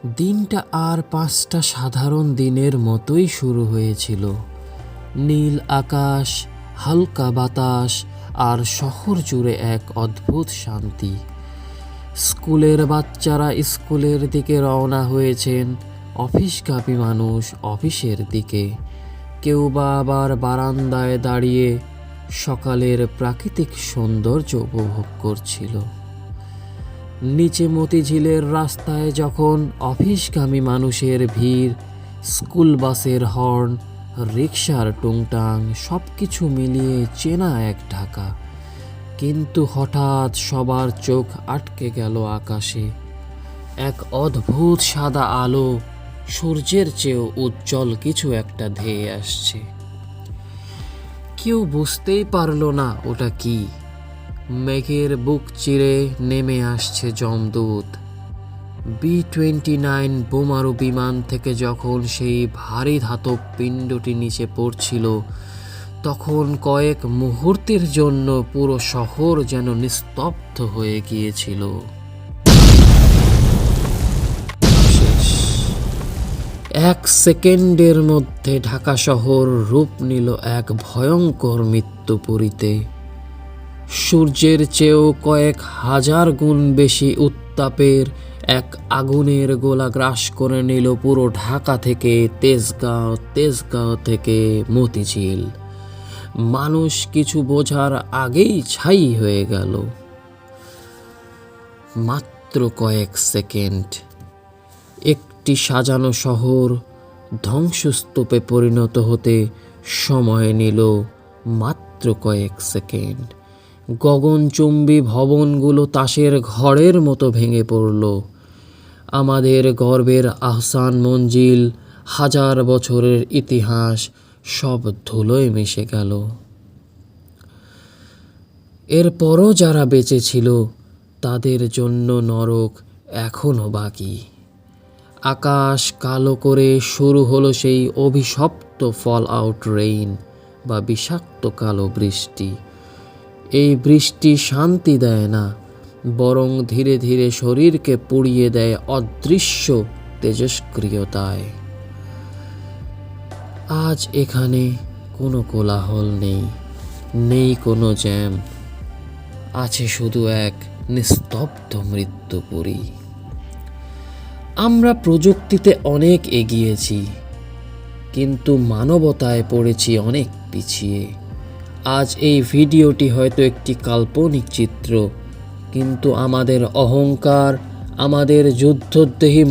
দিনটা আর ৫টা সাধারণ দিনের মতোই শুরু হয়েছিল। নীল আকাশ, হালকা বাতাস আর শহর জুড়ে এক অদ্ভুত শান্তি। স্কুলের বাচ্চারা স্কুলের দিকে রওনা হয়েছেন, অফিসগামী মানুষ অফিসের দিকে, কেউ বা আবার বারান্দায় দাঁড়িয়ে সকালের প্রাকৃতিক সৌন্দর্য উপভোগ করছিল। নিচে মতিঝিলের রাস্তায় যখন অফিসগামী মানুষের ভিড়, স্কুল বাসের হর্ন, রিকশার টুংটাং সব কিছু মিলিয়ে চেনা এক ঢাকা। কিন্তু হঠাৎ সবার চোখ আটকে গেল আকাশে। এক অদ্ভুত সাদা আলো, সূর্যের চেয়েও উজ্জ্বল কিছু একটা ধেয়ে আসছে। কেউ বুঝতেই পারল না ওটা কি। মেঘের বুক চিরে নেমে আসছে যমদূত। B-29 বোমারু বিমান থেকে যখন সেই ভারী ধাতব পিণ্ডটি নিচে পড়ছিল, তখন কয়েক মুহূর্তের জন্য পুরো শহর যেন নিস্তব্ধ হয়ে গিয়েছিল। শেষ। 1 সেকেন্ডের মধ্যে ঢাকা শহর রূপ নিল এক ভয়ঙ্কর মৃত্যুপুরীতে। সূর্যের চেয়েও কয়েক হাজার গুণ বেশি উত্তাপের এক আগুনের গোলা গ্রাস করে নিল পুরো ঢাকা থেকে তেজগাঁও, তেজগাঁও থেকে মতিঝিল। মানুষ কিছু বোঝার আগেই ছাই হয়ে গেল। মাত্র কয়েক সেকেন্ড। একটি সাজানো শহর ধ্বংসস্তূপে পরিণত হতে সময় নিল মাত্র কয়েক সেকেন্ড। গগনচুম্বী ভবনগুলো তাসের ঘরের মতো ভেঙে পড়ল। আমাদের গর্বের আহসান মঞ্জিল, হাজার বছরের ইতিহাস সব ধুলোয় মিশে গেল। এরপরও যারা বেঁচে ছিল তাদের জন্য নরক এখনো বাকি। আকাশ কালো করে শুরু হলো সেই অভিশপ্ত ফল আউট রেইন বা বিষাক্ত কালো বৃষ্টি। এই বৃষ্টি শান্তি দেয় না, বরং ধীরে ধীরে শরীরকে পুড়িয়ে দেয় অদৃশ্য তেজস্ক্রিয়তায়। আজ এখানে কোনো কোলাহল নেই, নেই কোনো জ্যাম, আছে শুধু এক নিস্তব্ধ মৃত্যুপুরী। আমরা প্রযুক্তিতে অনেক এগিয়েছি, কিন্তু মানবতায় পড়েছি অনেক পিছিয়ে। আজ এই ভিডিওটি হয়তো একটি কাল্পনিক চিত্র, কিন্তু আমাদের অহংকার, আমাদের যুদ্ধোদ্যমী